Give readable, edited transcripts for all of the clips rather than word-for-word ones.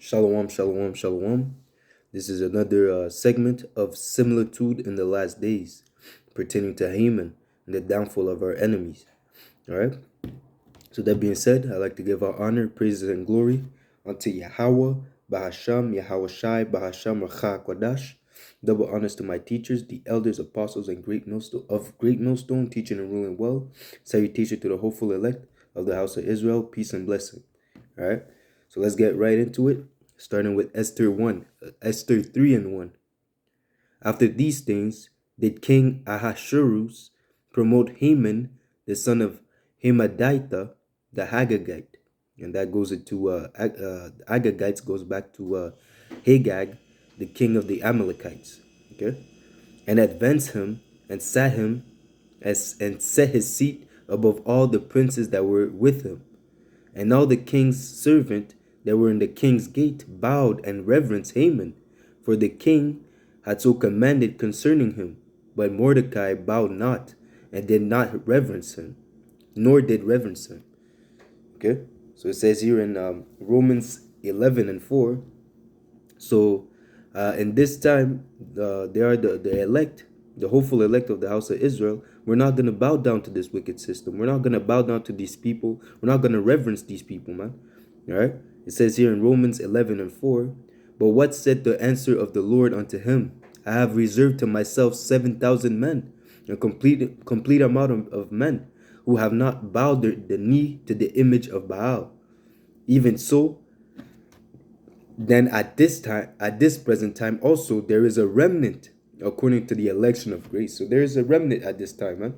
Shalom, shalom, shalom. This is another segment of Similitude in the last days pertaining to Haman and the downfall of our enemies. All right. So that being said, I'd like to give our honor, praises, and glory unto Yahweh, Bahasham, Yahweh Shai, Bahasham, Racha Kwadash. Double honors to my teachers, the elders, apostles, and great millstone, teaching and ruling well. Salutation to the hopeful elect of the house of Israel. Peace and blessing. All right. So let's get right into it, starting with Esther 1, Esther 3 and 1. After these things, did King Ahasuerus promote Haman, the son of Hammedatha, the Haggagite. And that goes into, Agagites goes back to Hagag, the king of the Amalekites. Okay? And advanced him and sat him and set his seat above all the princes that were with him. And all the king's servants that were in the king's gate bowed and reverenced Haman, for the king had so commanded concerning him. But Mordecai bowed not, and did not reverence him, nor did reverence him. Okay? So it says here in Romans 11 and 4, so in this time, they are the elect, the hopeful elect of the house of Israel. We're not going to bow down to this wicked system. We're not going to bow down to these people. We're not going to reverence these people, man. All right? It says here in Romans 11 and 4, but what said the answer of the Lord unto him? I have reserved to myself 7,000 men, a complete amount of men, who have not bowed the knee to the image of Baal. Even so, then at this present time also, there is a remnant according to the election of grace. So there is a remnant at this time, man.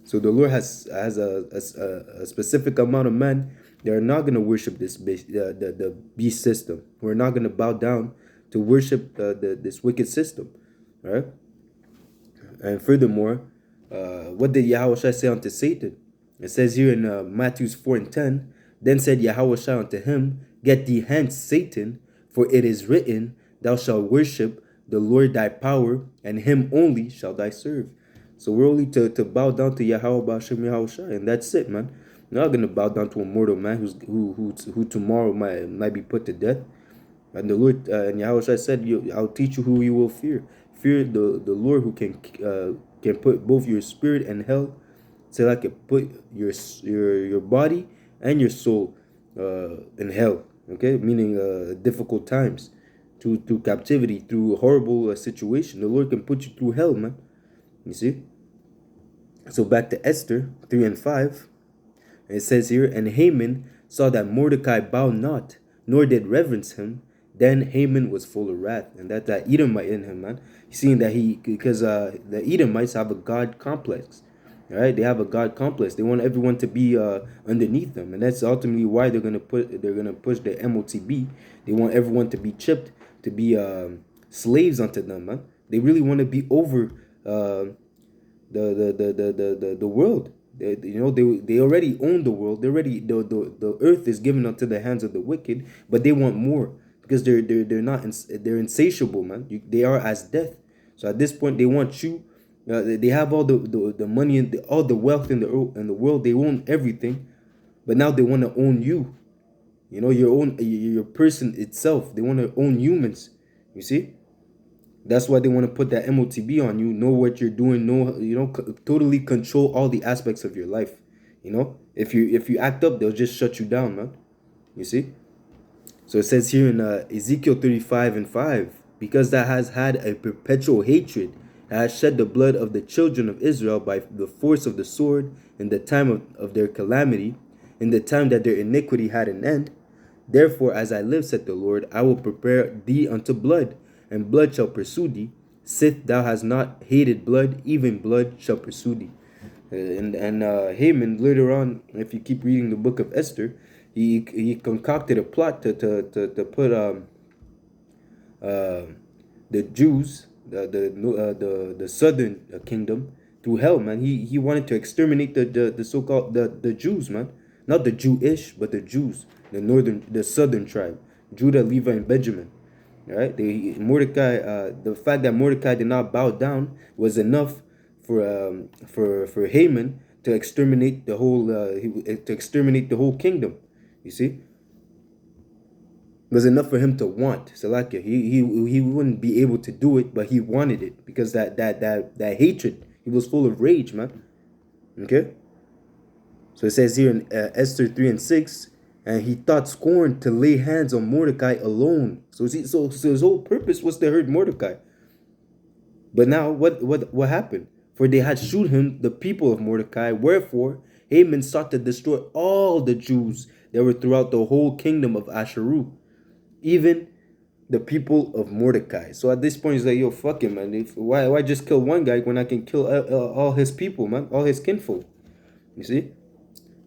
So the Lord has a specific amount of men that are not going to worship the beast system. We're not going to bow down to worship this wicked system. All right. And furthermore, what did Yahweh say unto Satan? It says here in Matthew 4 and 10, then said Yahweh unto him, get thee hence, Satan, for it is written, thou shalt worship the Lord thy power, and him only shall thy serve. So we're only to bow down to Yahweh Ba'ashem Yahweh, and that's it, man. We're not gonna bow down to a mortal man who tomorrow might be put to death. And the Lord and Yahweh said, I'll teach you who you will fear. Fear the Lord who can put both your spirit and health, so I can put your body and your soul in hell. Okay, meaning difficult times, through captivity, through a horrible situation. The Lord can put you through hell, man. You see. So back to Esther 3 and 5. It says here, and Haman saw that Mordecai bowed not, nor did reverence him. Then Haman was full of wrath, and that Edomite in him, man. Seeing that because the Edomites have a God complex, right? They have a God complex. They want everyone to be underneath them, and that's ultimately why they're gonna push the MOTB. They want everyone to be chipped, to be slaves unto them, man. They really want to be over the world. They already own the world. They already the earth is given unto the hands of the wicked, but they want more because they're insatiable, man. They are as death. So at this point, they want you. They have all the money and all the wealth in the world. They own everything, but now they want to own you. Your person itself. They want to own humans. You see. That's why they want to put that MOTB on you. Know what you're doing. Totally control all the aspects of your life. If you act up, they'll just shut you down, man. You see. So it says here in Ezekiel 35 and 5, because thou hast had a perpetual hatred, and hast shed the blood of the children of Israel by the force of the sword in the time of their calamity, in the time that their iniquity had an end. Therefore, as I live, said the Lord, I will prepare thee unto blood, and blood shall pursue thee. Sith thou hast not hated blood, even blood shall pursue thee. And Haman, later on, if you keep reading the book of Esther, he concocted a plot to put the Jews, the southern kingdom, through hell, man. He wanted to exterminate the so-called the Jews, man. Not the Jewish, but the Jews, the southern tribe, Judah, Levi, and Benjamin. All right, the fact that Mordecai did not bow down was enough for Haman to exterminate the whole kingdom. You see. was enough for him to want. Salakia. He wouldn't be able to do it, but he wanted it because that hatred. He was full of rage, man. Okay. So it says here in Esther 3:6, and he thought scorn to lay hands on Mordecai alone. So his whole purpose was to hurt Mordecai. But now what happened? For they had shewed him the people of Mordecai. Wherefore Haman sought to destroy all the Jews that were throughout the whole kingdom of Asheru, even the people of Mordecai. So at this point, he's like, yo, fuck him, man. Why just kill one guy when I can kill all his people, man, all his kinfolk? You see,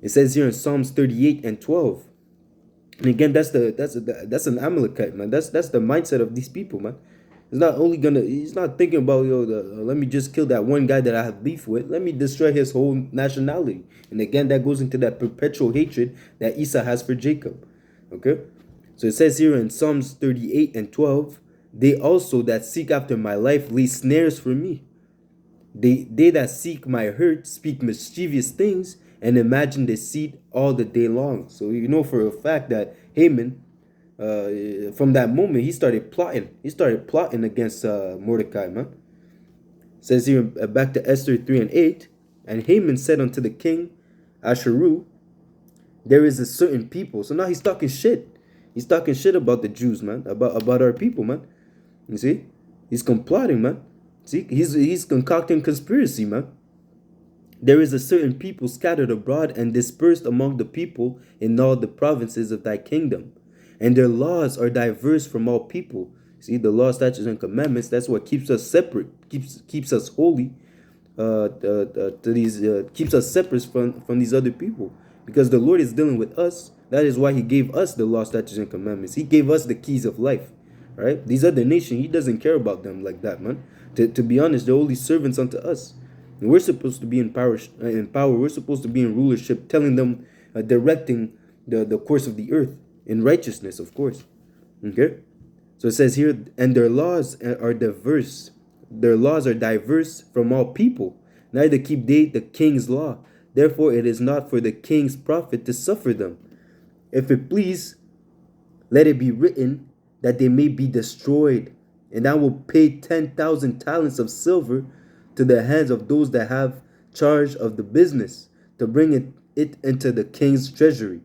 it says here in Psalms 38:12. And again, that's an Amalekite, man. That's the mindset of these people, man. He's not thinking about, let me just kill that one guy that I have beef with. Let me destroy his whole nationality. And again, that goes into that perpetual hatred that Esau has for Jacob. Okay? So it says here in Psalms 38:12, they also that seek after my life lay snares for me. They that seek my hurt speak mischievous things and imagine deceit all the day long. So you know for a fact that Haman, from that moment, he started plotting. He started plotting against Mordecai, man. It says here back to Esther 3:8, and Haman said unto the king Asheru, there is a certain people. So now he's talking shit. He's talking shit about the Jews, man, about our people, man. You see, he's complotting, man. See, he's concocting conspiracy, man. There is a certain people scattered abroad and dispersed among the people in all the provinces of thy kingdom, and their laws are diverse from all people. See, the law, statutes, and commandments, that's what keeps us separate, keeps us holy, keeps us separate from these other people. Because the Lord is dealing with us. That is why he gave us the law, statutes, and commandments. He gave us the keys of life. Right? These other nations, he doesn't care about them like that, man. To be honest, they're only servants unto us. And we're supposed to be in power. We're supposed to be in rulership, telling them, directing the course of the earth in righteousness, of course. Okay? So it says here, and their laws are diverse. Their laws are diverse from all people. Neither keep they the king's law. Therefore, it is not for the king's profit to suffer them. If it please, let it be written that they may be destroyed. And I will pay 10,000 talents of silver to the hands of those that have charge of the business, to bring it into the king's treasury.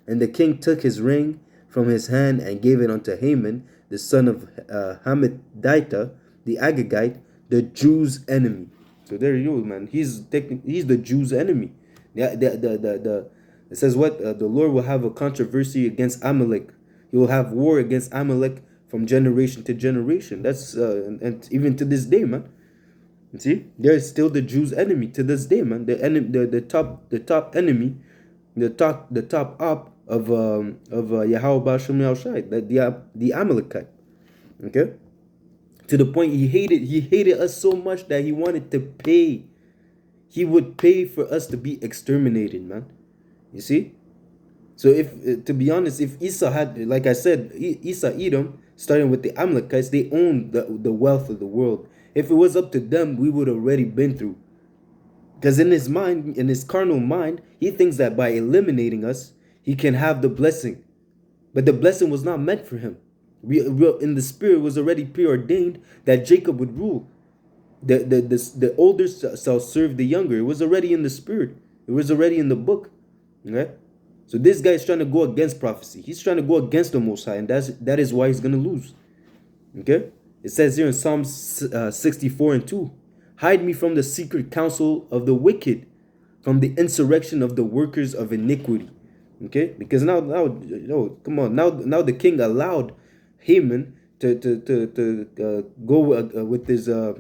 And the king took his ring from his hand and gave it unto Haman, the son of Hammedatha, the Agagite, the Jews' enemy. So there you go, man. He's the Jews' enemy. It says what? The Lord will have a controversy against Amalek. He will have war against Amalek from generation to generation. That's and even to this day, man. You see, they're still the Jews' enemy to this day, man. The top enemy, the top op of Yahweh Shem Shai, the Amalekite. Okay, to the point he hated us so much that he wanted to pay. He would pay for us to be exterminated, man. You see. So if, to be honest, if Esau had, like I said, Esau, Edom, starting with the Amalekites, they owned the wealth of the world. If it was up to them, we would have already been through. Because in his mind, in his carnal mind, he thinks that by eliminating us, he can have the blessing. But the blessing was not meant for him. In the spirit, was already preordained that Jacob would rule. The older shall serve the younger. It was already in the spirit. It was already in the book. Okay? So this guy is trying to go against prophecy. He's trying to go against the Most High, and that is why he's going to lose. Okay? It says here in Psalms 64:2, hide me from the secret counsel of the wicked, from the insurrection of the workers of iniquity. Okay? Because now, come on. Now the king allowed Haman to go with his how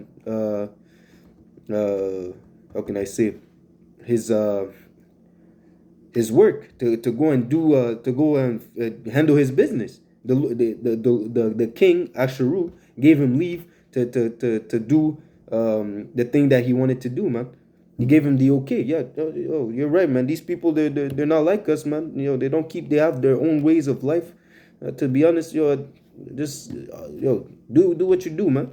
can I say, his work, to go and do to go and handle his business. The king Asheru gave him leave to do the thing that he wanted to do, man. He gave him the okay. Yeah, you're right, man. These people, they're not like us, man. They have their own ways of life. To be honest, just do what you do, man.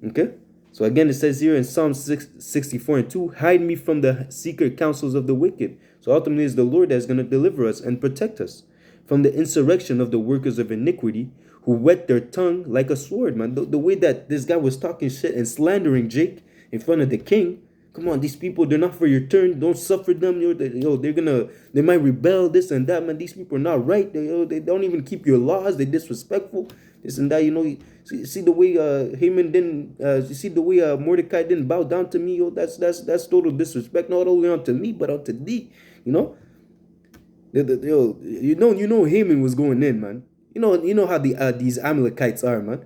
Okay. So again, it says here in Psalm 64:2, hide me from the secret counsels of the wicked. So ultimately, it's the Lord that's going to deliver us and protect us. from the insurrection of the workers of iniquity, who whet their tongue like a sword, man. The way that this guy was talking shit and slandering Jake in front of the king. Come on, these people, they're not for your turn. Don't suffer them. They might rebel, this and that, man. These people are not right. They don't even keep your laws. They're disrespectful, this and that. See the way Haman didn't. You see the way Mordecai didn't bow down to me. That's total disrespect. Not only unto me, but unto thee. Haman was going in, man. You know how these Amalekites are, man.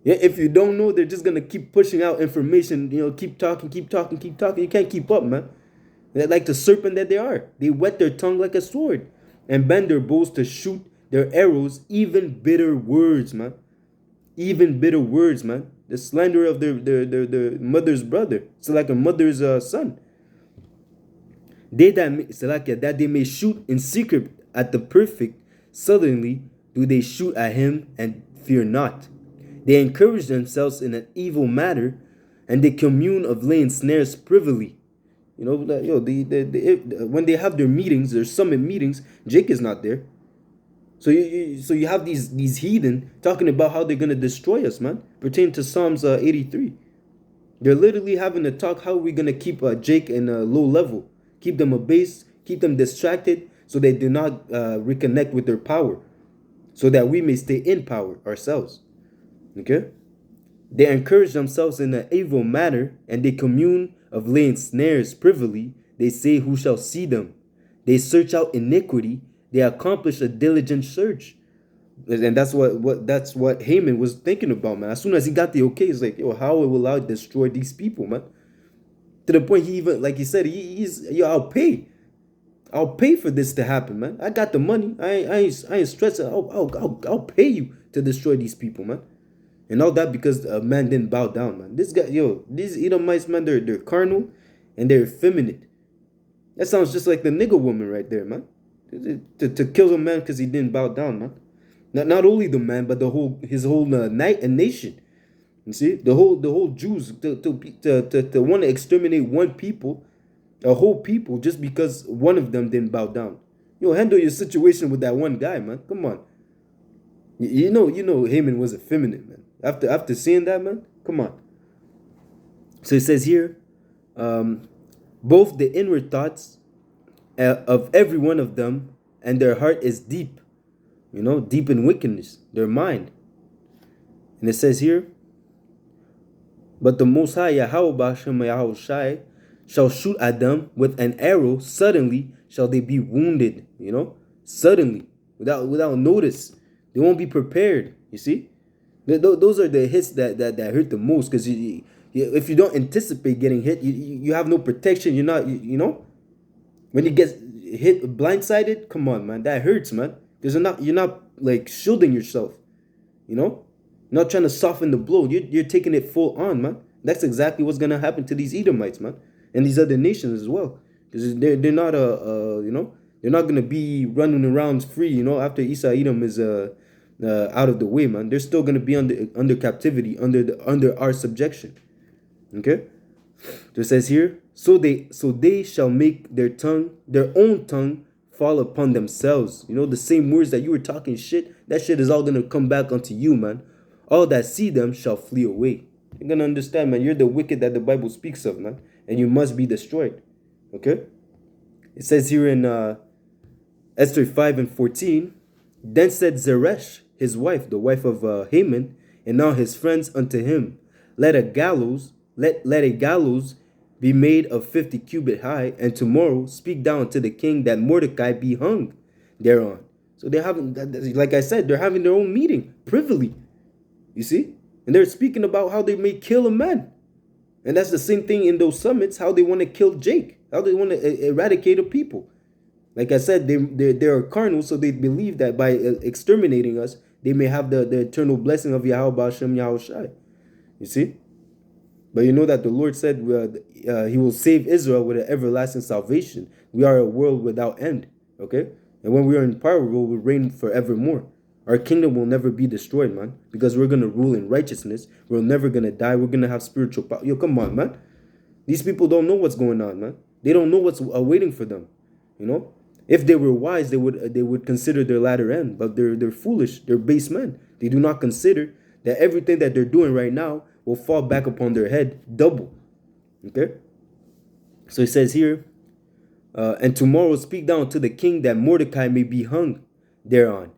Yeah, if you don't know, they're just gonna keep pushing out information. Keep talking, keep talking, keep talking. You can't keep up, man. They're like the serpent that they are. They whet their tongue like a sword, and bend their bows to shoot their arrows. Even bitter words, man. Even bitter words, man. The slander of their mother's brother. It's like a mother's son. That they may shoot in secret at the perfect. Suddenly do they shoot at him and fear not. They encourage themselves in an evil matter, and they commune of laying snares privily. When they have their meetings, their summit meetings, Jake is not there. So you have these heathen talking about how they're gonna destroy us, man. Pertaining to Psalms 83. They're literally having a talk. How are we gonna keep Jake in a low level, keep them abased, keep them distracted, so they do not reconnect with their power, so that we may stay in power ourselves. Okay? They encourage themselves in an evil manner, and they commune of laying snares privily. They say, who shall see them? They search out iniquity. They accomplish a diligent search. And that's what Haman was thinking about, man. As soon as he got the okay, he's like, how will I destroy these people, man? To the point he even, like he said, I'll pay for this to happen, man. I got the money. I ain't stressing. I'll pay you to destroy these people, man. And all that because a man didn't bow down, man. This guy, these Edomites, man, they're carnal and they're effeminate. That sounds just like the nigger woman right there, man. To kill a man because he didn't bow down, man. Not only the man, but his whole nation. You see, the whole Jews to want to exterminate one people, a whole people, just because one of them didn't bow down. Handle your situation with that one guy, man. Come on. You know Haman was effeminate, man. After seeing that, man, come on. So it says here, both the inward thoughts of every one of them and their heart is deep, deep in wickedness, their mind. And it says here, but the Most High Yahweh shall shoot at them with an arrow. Suddenly shall they be wounded, suddenly, without notice. They won't be prepared, you see. Those are the hits that hurt the most, because if you don't anticipate getting hit, you have no protection. You're not, when you get hit blindsided, come on, man, that hurts, man. Because you're not like shielding yourself, not trying to soften the blow. You're taking it full on, man. That's exactly what's gonna happen to these Edomites, man, and these other nations as well, because they're not they're not gonna be running around free, after Esau Edom is out of the way, man. They're still gonna be under captivity, under our subjection. Okay, so it says here, so they shall make their own tongue fall upon themselves. The same words that you were talking shit, that shit is all gonna come back onto you, man. All that see them shall flee away. You're gonna understand, man. You're the wicked that the Bible speaks of, man, and you must be destroyed. Okay, it says here in Esther 5:14, then said Zeresh, his wife, the wife of Haman, and all his friends unto him, let a gallows be made of 50 cubit high, and tomorrow speak down to the king that Mordecai be hung thereon. So they're having, like I said, they're having their own meeting privily, you see, and they're speaking about how they may kill a man. And that's the same thing in those summits, how they want to kill Jake, how they want to eradicate a people. Like I said, they are carnal, so they believe that by exterminating us, they may have the eternal blessing of Yahweh Hashem Yahushai. You see? But you know that the Lord said he will save Israel with an everlasting salvation. We are a world without end. Okay? And when we are in power, we will reign forevermore. Our kingdom will never be destroyed, man, because we're going to rule in righteousness. We're never going to die. We're going to have spiritual power. Yo, come on, man. These people don't know what's going on, man. They don't know what's awaiting for them, If they were wise, they would consider their latter end, but they're foolish. They're base men. They do not consider that everything that they're doing right now will fall back upon their head double. Okay. So it says here, and tomorrow speak down to the king that Mordecai may be hung thereon.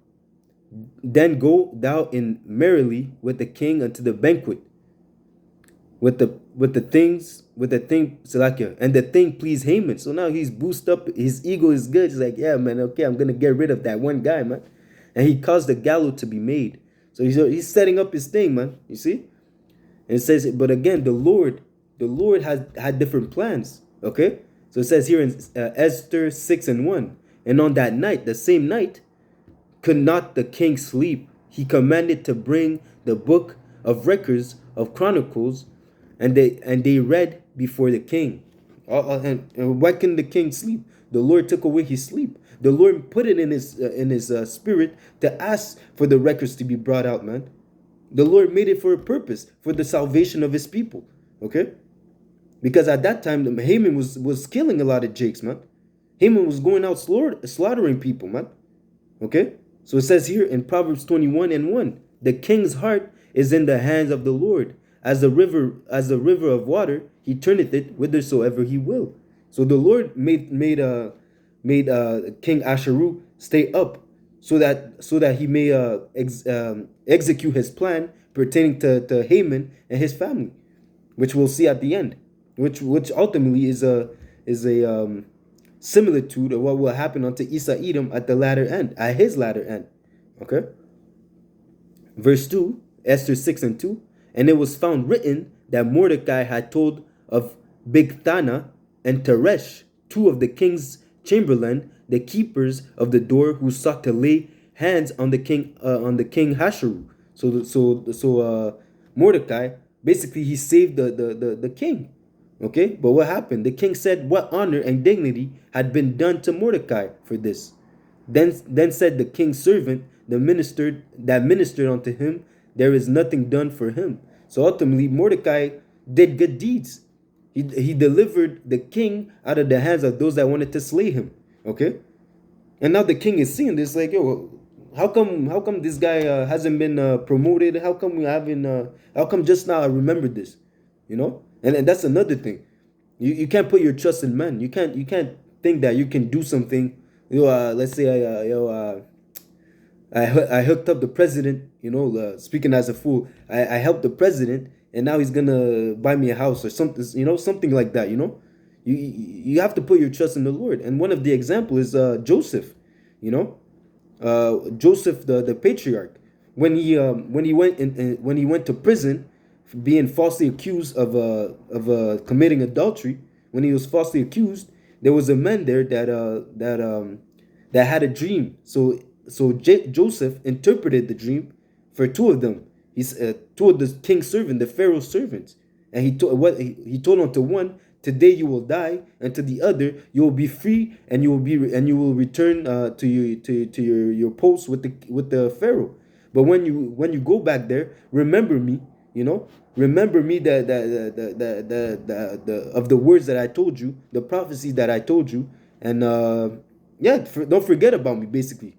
Then go thou in merrily with the king unto the banquet, with the thing Salakia, and the thing pleased Haman. So now he's boosted up, his ego is good. He's like, yeah, man, okay, I'm gonna get rid of that one guy, man. And he caused the gallows to be made. So he's setting up his thing, man. You see? And it says, but again, the Lord has had different plans. Okay? So it says here in Esther 6:1, and on that night, the same night, could not the king sleep. He commanded to bring the book of records of Chronicles, and they read before the king. And why couldn't the king sleep? The Lord took away his sleep. The Lord put it in his spirit to ask for the records to be brought out, man. The Lord made it for a purpose, for the salvation of his people. Okay? Because at that time, Haman was killing a lot of Jakes, man. Haman was going out slaughtering people, man. Okay? So it says here in Proverbs 21:1, the king's heart is in the hands of the Lord. As a river of water, he turneth it whithersoever he will. So the Lord made King Asheru stay up so that he may execute his plan pertaining to Haman and his family, which we'll see at the end, which ultimately is a similitude of what will happen unto Esau Edom at his latter end. Okay. Verse 2, Esther 6:2, and it was found written that Mordecai had told of Bigthana and Teresh, two of the king's chamberlain, the keepers of the door, who sought to lay hands on the king Hasharu. So Mordecai, basically, he saved the king. Okay, but what happened? The king said, what honor and dignity had been done to Mordecai for this? Then said the king's servant, that ministered unto him, there is nothing done for him. So ultimately, Mordecai did good deeds. He delivered the king out of the hands of those that wanted to slay him. Okay, and now the king is seeing this, like, yo, how come this guy hasn't been promoted? How come we haven't? How come just now I remembered this? You know, and that's another thing. You can't put your trust in men. You can't think that you can do something. Let's say I hooked up the president. Speaking as a fool, I helped the president, and now he's gonna buy me a house or something. Something like that. You have to put your trust in the Lord. And one of the examples is Joseph. Joseph, the patriarch, when he went to prison, being falsely accused of committing adultery. When he was falsely accused, there was a man there that had a dream. So Joseph interpreted the dream for two of them. He's two of the king's servants, the Pharaoh's servants, and he told unto one, today you will die, and to the other you will be free, and you will return to your post with the Pharaoh. But when you go back there, remember me. Remember me of the words that I told you, the prophecies that I told you, and don't forget about me, basically.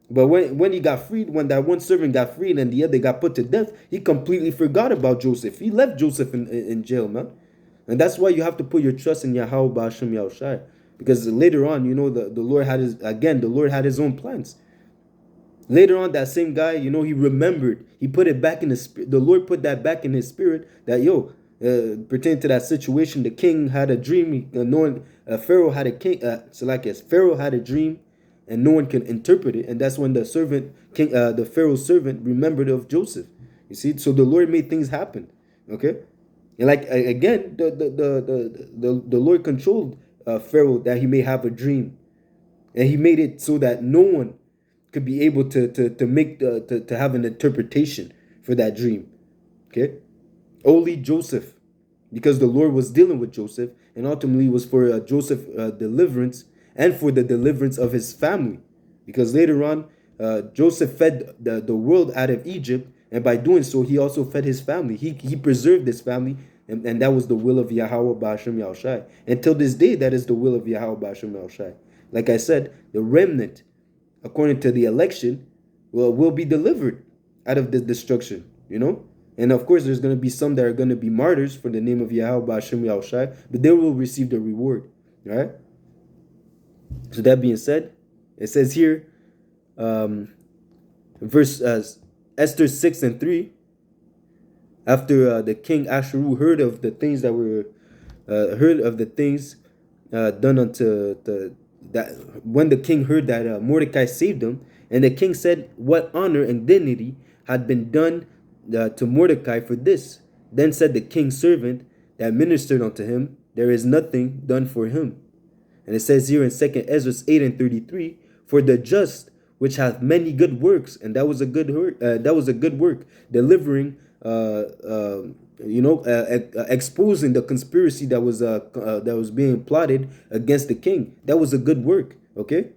But when he got freed, when that one servant got freed and the other got put to death, he completely forgot about Joseph. He left Joseph in jail, man. And that's why you have to put your trust in Yahweh Ba'ashem Yahushai. Because later on, the Lord had his own plans. Later on, that same guy, he remembered. He put it back in his spirit. The Lord put that back in his spirit that, pertaining to that situation, the king had a dream. Pharaoh had Pharaoh had a dream, and no one can interpret it. And that's when the Pharaoh's servant remembered of Joseph. You see, so the Lord made things happen. Okay, and again, the Lord controlled Pharaoh that he may have a dream, and he made it so that no one could be able to have an interpretation for that dream. Okay, only Joseph, because the Lord was dealing with Joseph, and ultimately was for Joseph's deliverance and for the deliverance of his family, because later on Joseph fed the world out of Egypt, and by doing so he also fed his family. He preserved his family, and that was the will of Yahweh Ba'ashem Yahushai. Until this day, that is the will of Yahweh Ba'ashem Yahushai. Like I said, the remnant, according to the election, will be delivered out of the destruction, you know? And of course, there's going to be some that are going to be martyrs for the name of Yahweh Hashem Yahushai, but they will receive the reward, right? So that being said, it says here, verse Esther 6:3, after the king Asheru heard of the things that were done unto that when the king heard that Mordecai saved him, and the king said, "What honor and dignity had been done to Mordecai for this?" Then said the king's servant that ministered unto him, "There is nothing done for him." And it says here in 2 Ezra 8:33, "For the just which hath many good works," and that was a good work, delivering, exposing the conspiracy that was being plotted against the king. That was a good work. Okay,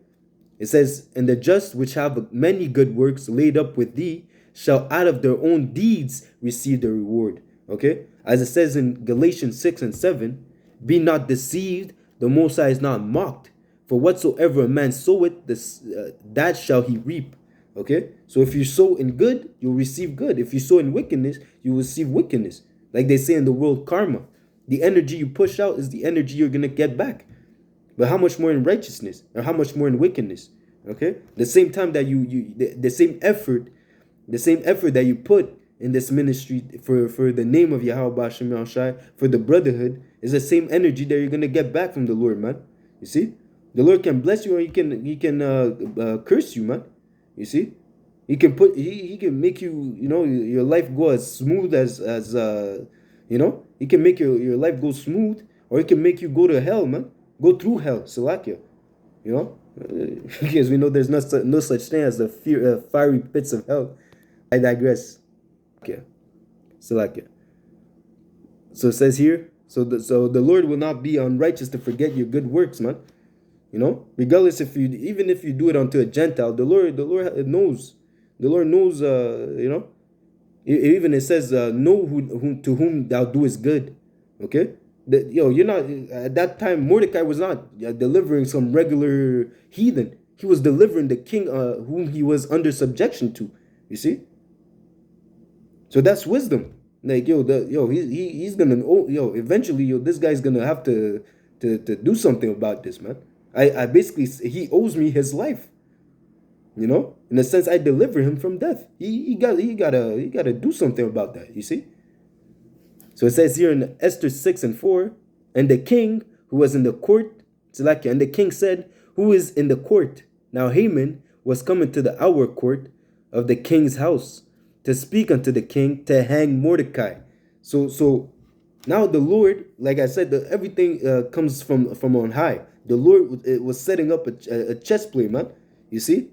it says, "And the just which have many good works laid up with thee shall out of their own deeds receive the reward." Okay, as it says in Galatians 6:7, "Be not deceived, the Most High is not mocked. For whatsoever a man soweth, that shall he reap." Okay, so if you sow in good, you'll receive good. If you sow in wickedness, you will receive wickedness. Like they say in the world, karma. The energy you push out is the energy you're gonna get back. But how much more in righteousness, or how much more in wickedness? Okay, the same time that the same effort that you put in this ministry for the name of Yahweh Hashem Yahushai, for the brotherhood, is the same energy that you're gonna get back from the Lord, man. You see, the Lord can bless you, or he can curse you, man. You see, he can make you, your life go as smooth as he can make your life go smooth, or he can make you go to hell, man. Go through hell, Salakia. Because we know there's no such thing as the fiery pits of hell. I digress. Okay, Salakia. So it says here, so the Lord will not be unrighteous to forget your good works, man. Regardless even if you do it unto a Gentile, the Lord knows. The Lord knows. Even it says, "Know to whom thou doest good." Okay, you're not at that time. Mordecai was not delivering some regular heathen. He was delivering the king, whom he was under subjection to. You see. So that's wisdom. Like he's gonna eventually this guy's gonna have to do something about this, man. I basically, he owes me his life. In a sense, I deliver him from death. He gotta do something about that. You see. So it says here in Esther 6:4, "And the king who was in the court, and the king said, Who is in the court? Now Haman was coming to the outer court of the king's house to speak unto the king to hang Mordecai." So now the Lord, like I said, everything comes from on high. The Lord was setting up a chess play, man. You see,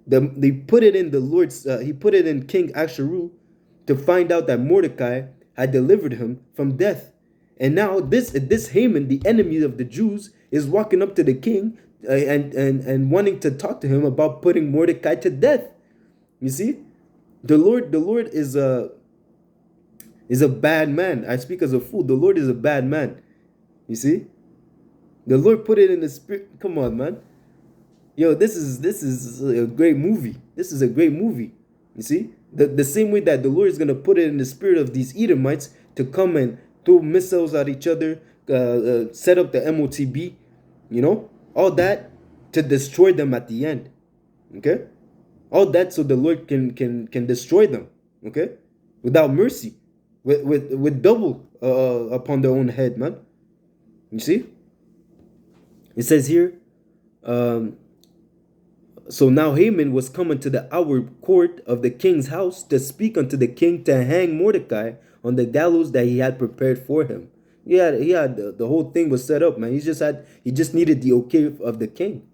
they put it in the Lord's. He put it in King Asheru to find out that Mordecai had delivered him from death, and now this Haman, the enemy of the Jews, is walking up to the king and wanting to talk to him about putting Mordecai to death. You see, the Lord is a bad man. I speak as a fool. The Lord is a bad man. You see, the Lord put it in the spirit. Come on, man. This is a great movie. This is a great movie. You see, the same way that the Lord is gonna put it in the spirit of these Edomites to come and throw missiles at each other, set up the MOTB, all that to destroy them at the end. Okay, all that so the Lord can destroy them. Okay, without mercy, with double upon their own head, man. You see, it says here. So now Haman was coming to the outer court of the king's house to speak unto the king to hang Mordecai on the gallows that he had prepared for him. He had the whole thing was set up, man. He just needed the okay of the king.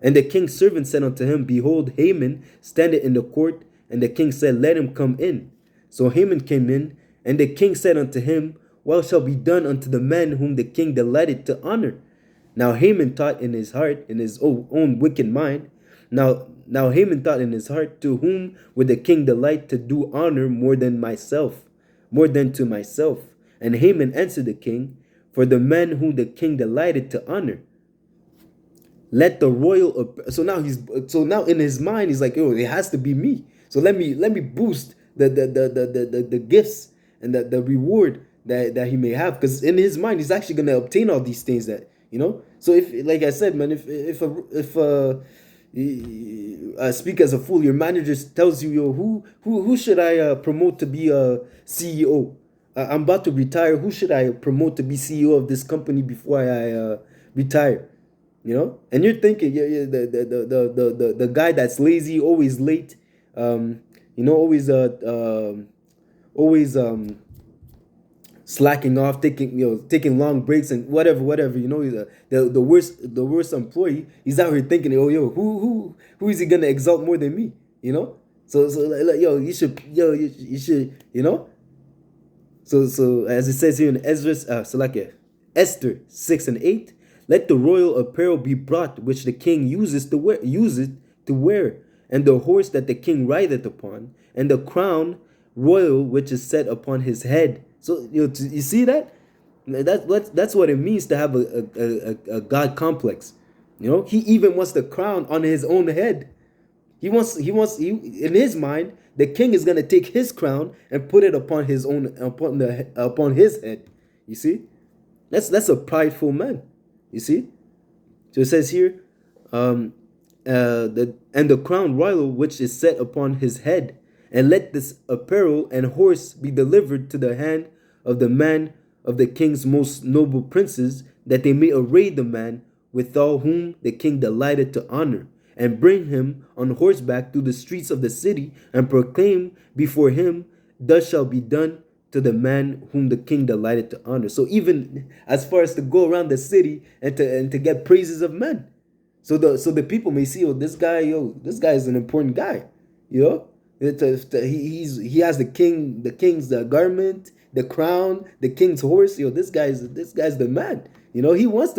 And the king's servant said unto him, Behold, Haman standeth in the court. And the king said, Let him come in. So Haman came in, and the king said unto him, What shall be done unto the man whom the king delighted to honor? Now Haman thought in his heart, in his own wicked mind. Now Haman thought in his heart, To whom would the king delight to do honor more than to myself? And Haman answered the king, For the man whom the king delighted to honor. Let the royal. So now in his mind he's like, oh, it has to be me. So let me boost the gifts and the reward that he may have, because in his mind he's actually gonna obtain all these things that, So if, like I said, man, if speak as a fool, your manager tells you, yo, who should I promote to be a CEO? I'm about to retire. Who should I promote to be CEO of this company before I retire? And you're thinking, yeah, the guy that's lazy, always late, always always slacking off, taking long breaks and whatever. The worst employee. He's out here thinking, oh, yo, who is he gonna exalt more than me? So like, yo, you should. So as it says here in Esther 6:8, let the royal apparel be brought which the king uses to wear, and the horse that the king rideth upon, and the crown royal which is set upon his head. So you see that? That's what it means to have a God complex. He even wants the crown on his own head. In his mind, the king is gonna take his crown and put it upon his head. You see, that's a prideful man. You see, so it says here, the crown royal which is set upon his head, and let this apparel and horse be delivered to the hand of the man of the king's most noble princes, that they may array the man withal whom the king delighted to honor, and bring him on horseback through the streets of the city, and proclaim before him, thus shall be done to the man whom the king delighted to honor. So even as far as to go around the city and to get praises of men. So the people may see, oh, this guy is an important guy. He has the king's garment, the crown, the king's horse. This guy's the man. He wants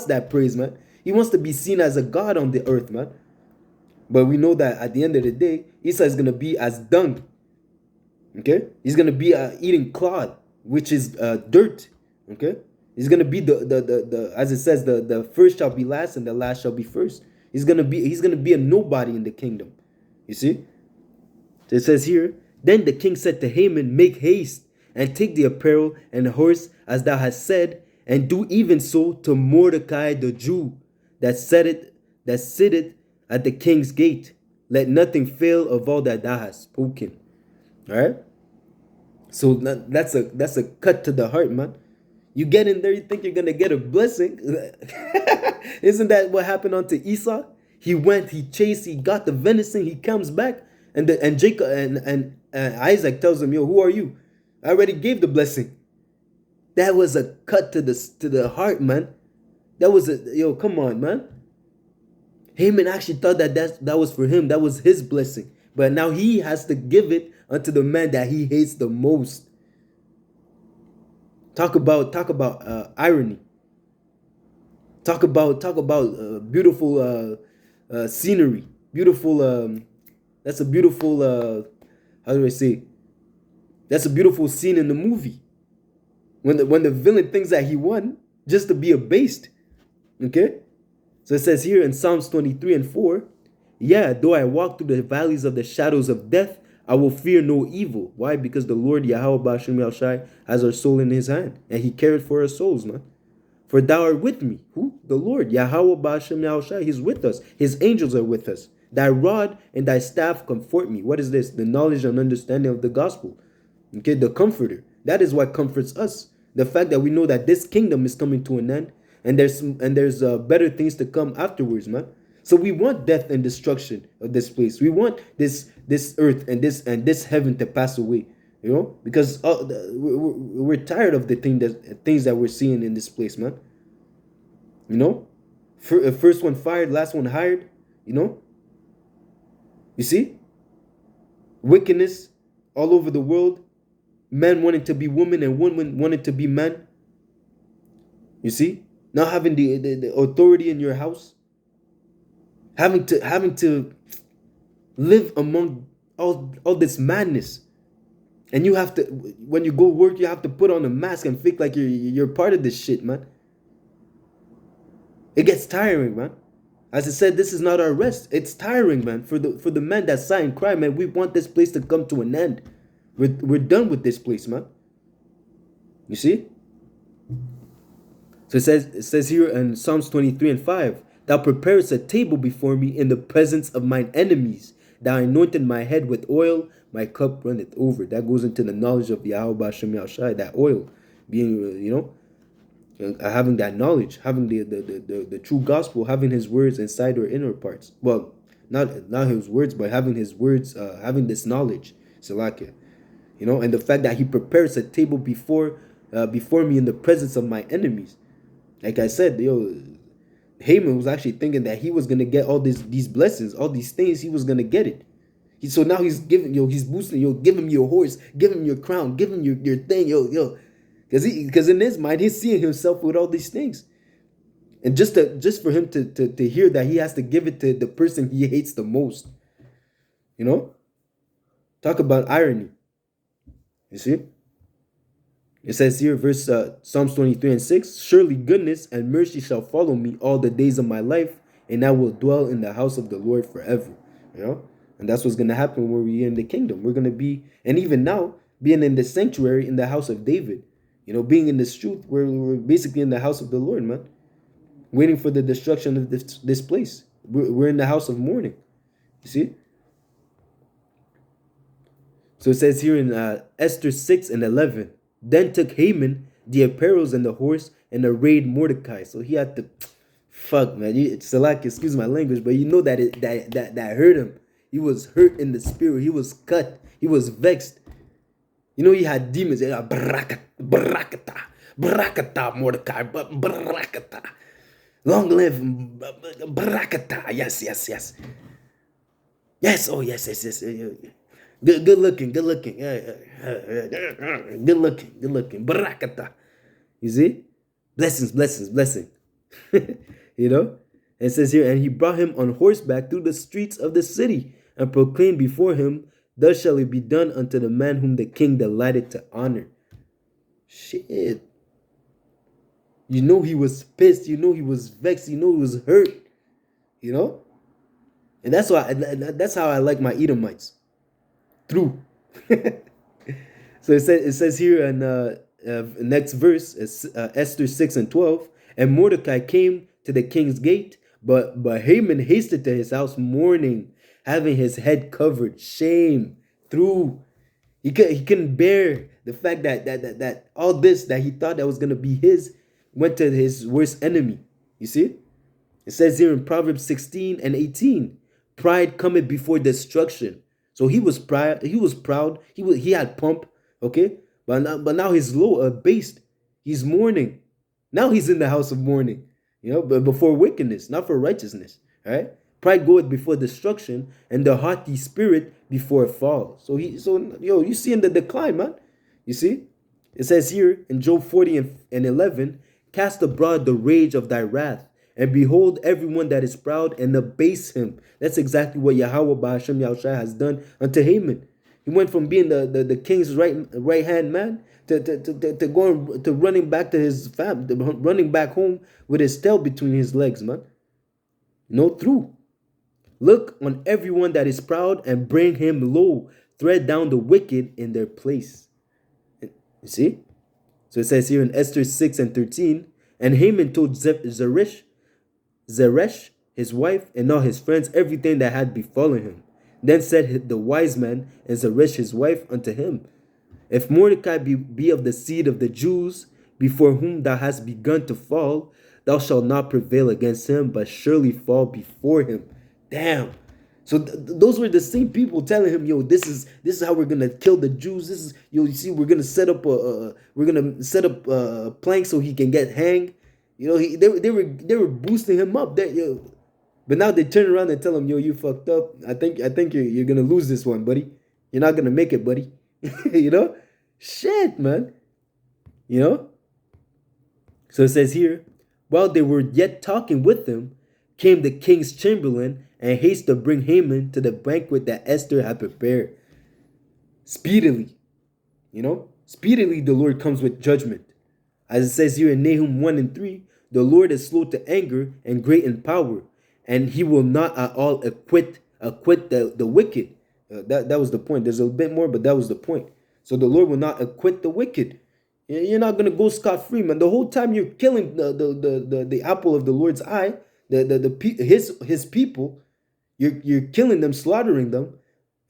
that praise, man. He wants to be seen as a god on the earth, man. But we know that at the end of the day, Esau is gonna be as dung. Okay, he's gonna be eating clod, which is dirt. Okay, he's gonna be the as it says, the first shall be last and the last shall be first. He's gonna be a nobody in the kingdom. You see, so it says here, then the king said to Haman, make haste and take the apparel and the horse as thou hast said, and do even so to Mordecai the Jew that sitteth at the king's gate. Let nothing fail of all that thou hast spoken. All right. So that's a cut to the heart, man. You get in there, you think you're gonna get a blessing. Isn't that what happened unto Esau? He went, he chased, he got the venison, he comes back, and Jacob and Isaac tells him, yo, who are you? I already gave the blessing. That was a cut to the heart, man. That was come on, man. Haman actually thought that was for him. That was his blessing. But now he has to give it unto the man that he hates the most. Talk about irony. Talk about beautiful scenery. Beautiful. That's a beautiful. How do I say? That's a beautiful scene in the movie. When the villain thinks that he won just to be abased. Okay. So it says here in Psalms 23:4, yeah, though I walk through the valleys of the shadows of death, I will fear no evil. Why? Because the Lord Yahweh Ba'ashem Yahushai has our soul in his hand, and he cared for our souls, man. For thou art with me. Who? The Lord Yahweh Ba'ashem Yahushai. He's with us. His angels are with us. Thy rod and thy staff comfort me. What is this? The knowledge and understanding of the gospel. Okay, the comforter. That is what comforts us. The fact that we know that this kingdom is coming to an end, and there's better things to come afterwards, man. So we want death and destruction of this place. We want this earth and this heaven to pass away, because we're tired of the things that we're seeing in this place, man. First one fired, last one hired. You see, wickedness all over the world. Men wanting to be women and women wanting to be men. You see, not having the authority in your house. Having to live among all this madness, and you have to, when you go work, you have to put on a mask and fake like you're part of this shit, man. It gets tiring, man. As I said, this is not our rest. It's tiring, man. For the men that sigh and cry, man, we want this place to come to an end. We're done with this place, man. You see? So it says here in Psalms 23 and 5, Thou preparest a table before me in the presence of mine enemies. Thou anointed my head with oil, my cup runneth over. That goes into the knowledge of Yahweh Hashem Yahushai, that oil, being, having that knowledge, having the true gospel, having his words inside our inner parts. Well, not his words, but having his words, having this knowledge, Salakia. And the fact that he prepares a table before me in the presence of my enemies. Like I said, Haman was actually thinking that he was gonna get all these blessings, all these things. He was gonna get it. So now he's giving, he's boosting, give him your horse, give him your crown, give him your thing, because in his mind he's seeing himself with all these things, and just for him to hear that he has to give it to the person he hates the most. Talk about irony. You see. It says here, verse Psalms 23 and 6, Surely goodness and mercy shall follow me all the days of my life, and I will dwell in the house of the Lord forever. And that's what's going to happen when we're in the kingdom. We're going to be, and even now, being in the sanctuary in the house of David, being in this truth, we're basically in the house of the Lord, man. Waiting for the destruction of this place. We're in the house of mourning. You see? So it says here in Esther 6 and 11, Then took Haman the apparels and the horse and arrayed Mordecai. So he had to, fuck, man. It's like, excuse my language, but that hurt him. He was hurt in the spirit. He was cut. He was vexed. He had demons. Barakata, Mordecai, barakata. Long live barakata. Yes. Yes, oh yes. Good looking. Good looking. Barakata. You see? Blessings. It says here, and he brought him on horseback through the streets of the city and proclaimed before him, Thus shall it be done unto the man whom the king delighted to honor. Shit. He was pissed. He was vexed. He was hurt. And that's how I like my Edomites. Through. So it says here in next verse, Esther 6 and 12, and Mordecai came to the king's gate, but Haman hasted to his house mourning, having his head covered, shame. Through. He couldn't bear the fact that all this that he thought that was gonna be his went to his worst enemy. You see? It says here in Proverbs 16 and 18, pride cometh before destruction. So he was proud. He had pomp, okay? But now he's low, abased. He's mourning. Now he's in the house of mourning, but before wickedness, not for righteousness. All right? Pride goeth before destruction, and the haughty spirit before a fall. So you see in the decline, man. You see? It says here in Job 40 and 11, cast abroad the rage of thy wrath, and behold everyone that is proud and abase him. That's exactly what Yahweh Ba'ashem Yahushai has done unto Haman. He went from being the king's right hand man to going to running back to his family, running back home with his tail between his legs, man. Through. Look on everyone that is proud and bring him low. Thread down the wicked in their place. You see? So it says here in Esther 6 and 13, and Haman told Zeresh, his wife, and all his friends, everything that had befallen him. Then said the wise man and Zeresh his wife unto him, If Mordecai be of the seed of the Jews, before whom thou hast begun to fall, thou shalt not prevail against him, but surely fall before him. Damn. So those were the same people telling him, this is how we're gonna kill the Jews. This is, you see, we're gonna set up a plank so he can get hanged. They were boosting him up. But now they turn around and tell him, you fucked up. I think you're gonna lose this one, buddy. You're not gonna make it, buddy. Shit, man. So it says here, while they were yet talking with him, came the king's chamberlain and haste to bring Haman to the banquet that Esther had prepared. Speedily, speedily the Lord comes with judgment. As it says here in Nahum 1 and 3, the Lord is slow to anger and great in power, and he will not at all acquit the wicked. That was the point. There's a bit more, but that was the point. So the Lord will not acquit the wicked. You're not gonna go scot-free, man. The whole time you're killing the apple of the Lord's eye, his people. You're killing them, slaughtering them,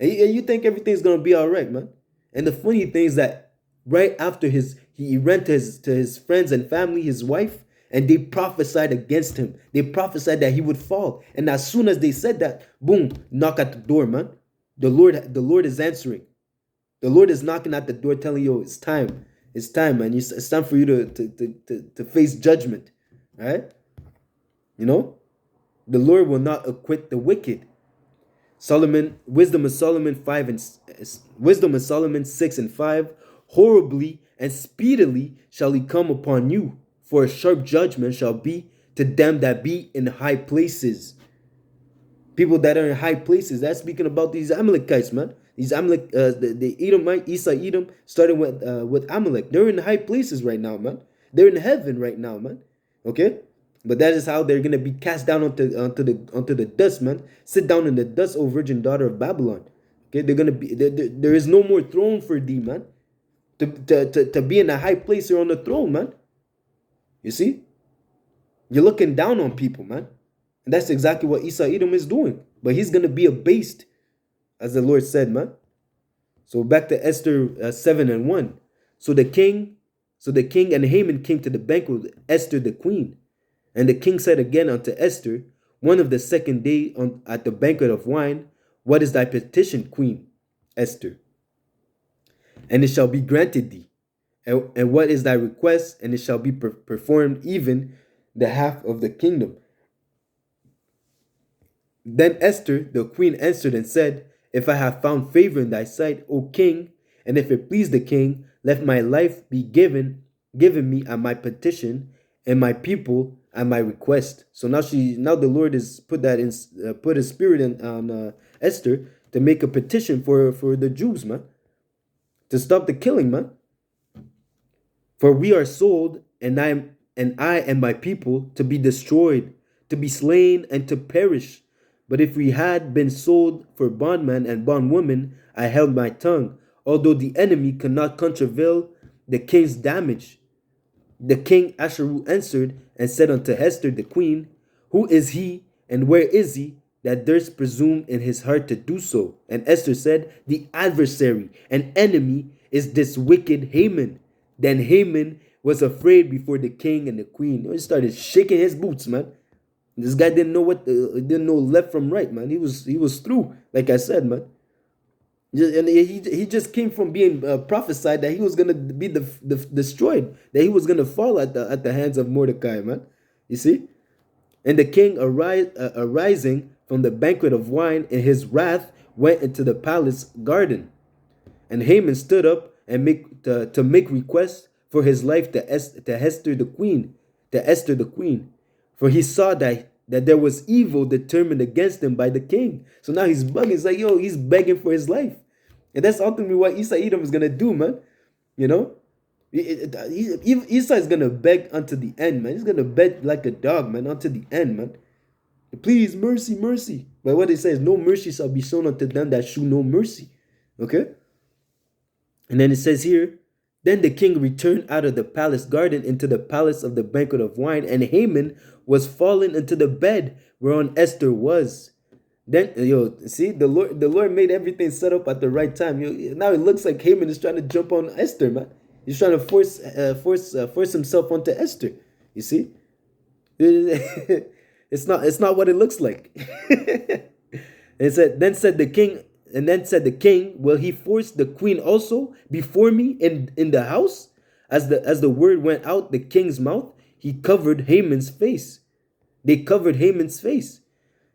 and you think everything's gonna be all right, man. And the funny thing is that right after he ran to his friends and family, his wife, and they prophesied against him. They prophesied that he would fall. And as soon as they said that, boom, knock at the door, man. The Lord is answering. The Lord is knocking at the door, telling you, it's time. It's time, man. It's time for you to face judgment. Right? You know? The Lord will not acquit the wicked. Wisdom of Solomon 6 and 5. Horribly and speedily shall he come upon you, for a sharp judgment shall be to them that be in high places. People that are in high places. That's speaking about these Amalekites, man. These Amalek, the Edomite, Esau, Edom, starting with Amalek. They're in high places right now, man. They're in heaven right now, man. Okay, but that is how they're gonna be cast down onto the dust, man. Sit down in the dust, O virgin daughter of Babylon. Okay, they're gonna be there is no more throne for thee, man. To be in a high place or on the throne, man. You see, you're looking down on people, man. And that's exactly what Esau Edom is doing. But he's going to be abased, as the Lord said, man. So back to Esther 7 and 1. So the king and Haman came to the banquet with Esther the queen. And the king said again unto Esther, one of the second day at the banquet of wine, what is thy petition, Queen Esther? And it shall be granted thee. And what is thy request? And it shall be performed, even the half of the kingdom. Then Esther, the queen, answered and said, if I have found favor in thy sight, O king, and if it please the king, let my life be given me at my petition, and my people at my request. So now the Lord has put his spirit on Esther to make a petition for the Jews, man, to stop the killing, man. For we are sold, and I and my people to be destroyed, to be slain, and to perish. But if we had been sold for bondman and bondwoman, I held my tongue, although the enemy could not contravail the king's damage. The king Asheru answered and said unto Esther the queen, who is he, and where is he, that durst presume in his heart to do so? And Esther said, the adversary and enemy is this wicked Haman. Then Haman was afraid before the king and the queen. He started shaking his boots, man. This guy didn't know left from right, man. He was through, like I said, man. And he just came from being prophesied that he was gonna be destroyed, that he was gonna fall at the hands of Mordecai, man. You see, and the king arising from the banquet of wine in his wrath went into the palace garden, and Haman stood up and to make request for his life to Esther the queen, for he saw that there was evil determined against him by the king. So now he's bugging. It's like, he's begging for his life. And that's ultimately what Esau Edom is going to do, man. You know? Esau is going to beg unto the end, man. He's going to beg like a dog, man, unto the end, man. Please, mercy, mercy. But what it says, no mercy shall be shown unto them that shew no mercy. Okay? And then it says here, then the king returned out of the palace garden into the palace of the banquet of wine, and Haman was fallen into the bed whereon Esther was. Then, see, the Lord made everything set up at the right time. Now it looks like Haman is trying to jump on Esther, man. He's trying to force himself onto Esther. You see, it's not what it looks like. Then said the king, will he force the queen also before me in the house? As the word went out the king's mouth, he covered Haman's face. They covered Haman's face.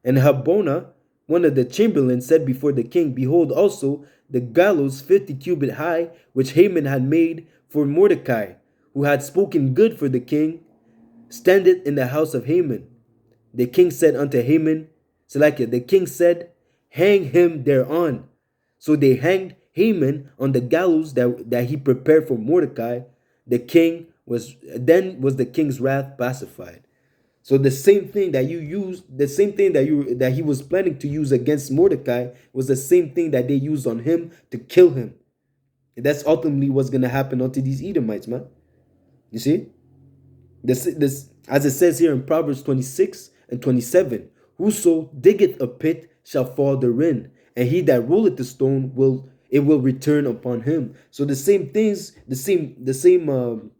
And Habona, one of the chamberlains, said before the king, behold also the gallows 50 cubit high, which Haman had made for Mordecai, who had spoken good for the king, standeth in the house of Haman. The king said unto Haman, the king said, hang him thereon. So they hanged Haman on the gallows that he prepared for Mordecai. Then was the king's wrath pacified. So the same thing that you used, the same thing that he was planning to use against Mordecai was the same thing that they used on him to kill him. And that's ultimately what's gonna happen unto these Edomites, man. You see? This as it says here in Proverbs 26 and 27, whoso diggeth a pit shall fall therein, and he that rolleth the stone will return upon him. So the same things, the same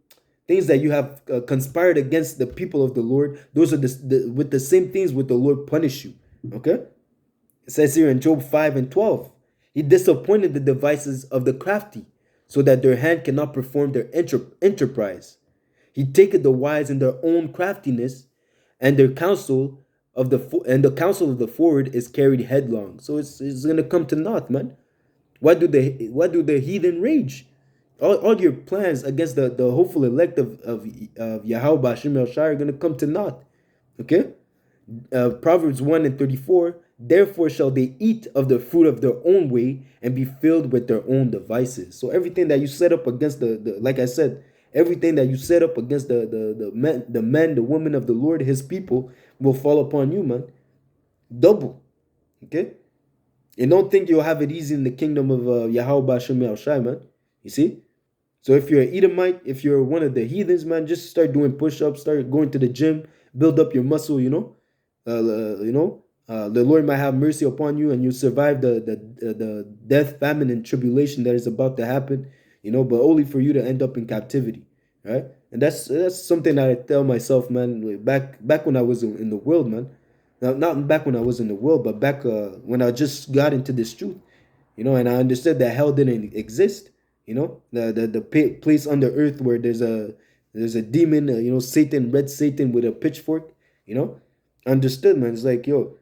things that you have conspired against the people of the Lord, those are with the same things with the Lord punish you. Okay? It says here in Job 5 and 12, he disappointed the devices of the crafty, so that their hand cannot perform their enterprise. He taketh the wise in their own craftiness, and their counsel the counsel of the forward is carried headlong. So it's gonna come to naught, man. Why do the heathen rage? All your plans against the hopeful elect of Yahweh Bashim El Shai are gonna come to naught. Okay? Proverbs 1 and 34, therefore shall they eat of the fruit of their own way and be filled with their own devices. So everything that you set up against the like I said, everything that you set up against the women of the Lord, his people, will fall upon you, man. Double. Okay? And don't think you'll have it easy in the kingdom of Yahweh Bashim El Shai, man. You see? So if you're an Edomite, if you're one of the heathens, man, just start doing push-ups, start going to the gym, build up your muscle, the Lord might have mercy upon you and you survive the death, famine, and tribulation that is about to happen, but only for you to end up in captivity, right? And that's something that I tell myself, man, back when I was in the world, man. Not back when I was in the world, but back when I just got into this truth, and I understood that hell didn't exist, the place under earth where there's a demon, Satan, red Satan with a pitchfork, I understood, man. It's like, yo,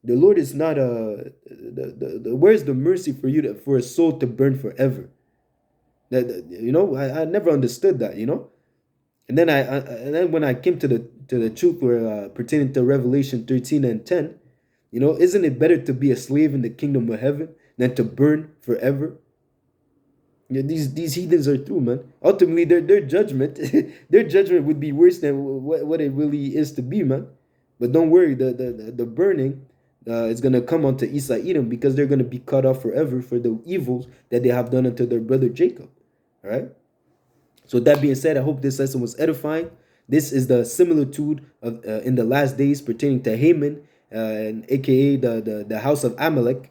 the Lord is not where's the mercy for you for a soul to burn forever? I never understood that, and then and then when I came to the truth where pertaining to Revelation 13 and 10, isn't it better to be a slave in the kingdom of heaven than to burn forever? Yeah, these heathens are through, man. Ultimately, their judgment, their judgment would be worse than what it really is to be, man. But don't worry, the burning is gonna come onto Esau Edom because they're gonna be cut off forever for the evils that they have done unto their brother Jacob. All right. So that being said, I hope this lesson was edifying. This is the similitude of in the last days pertaining to Haman, and aka the house of Amalek.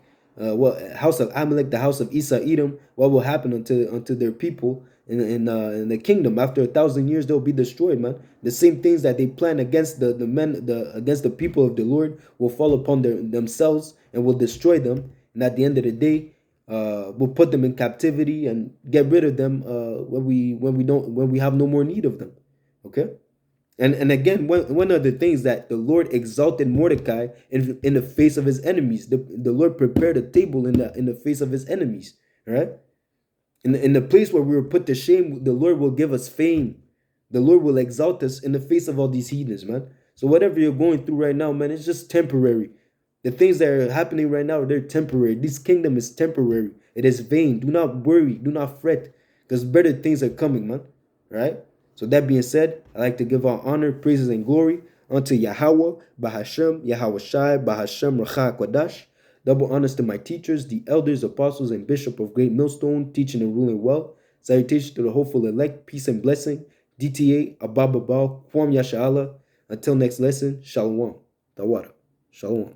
House of Amalek, the house of Esau Edom. What will happen unto their people in the kingdom after 1,000 years? They'll be destroyed, man. The same things that they plan against against the people of the Lord will fall upon themselves and will destroy them. And at the end of the day, we'll put them in captivity and get rid of them when we have no more need of them. Okay. And again, one of the things that the Lord exalted Mordecai in the face of his enemies. The Lord prepared a table in the face of his enemies. Right? In the place where we were put to shame, the Lord will give us fame. The Lord will exalt us in the face of all these heathens, man. So whatever you're going through right now, man, it's just temporary. The things that are happening right now, they're temporary. This kingdom is temporary. It is vain. Do not worry. Do not fret. Because better things are coming, man. Right? So that being said, I like to give all honor, praises, and glory unto Yahweh, Bahashem, Yahweh Shai, Bahashem, Racha Kwadash. Double honors to my teachers, the elders, apostles, and bishop of Great Millstone, teaching and ruling well. Salutations to the hopeful elect, peace and blessing. DTA, Abababal, Kwam Yasha Allah. Until next lesson, Shalom. Tawara. Shalom.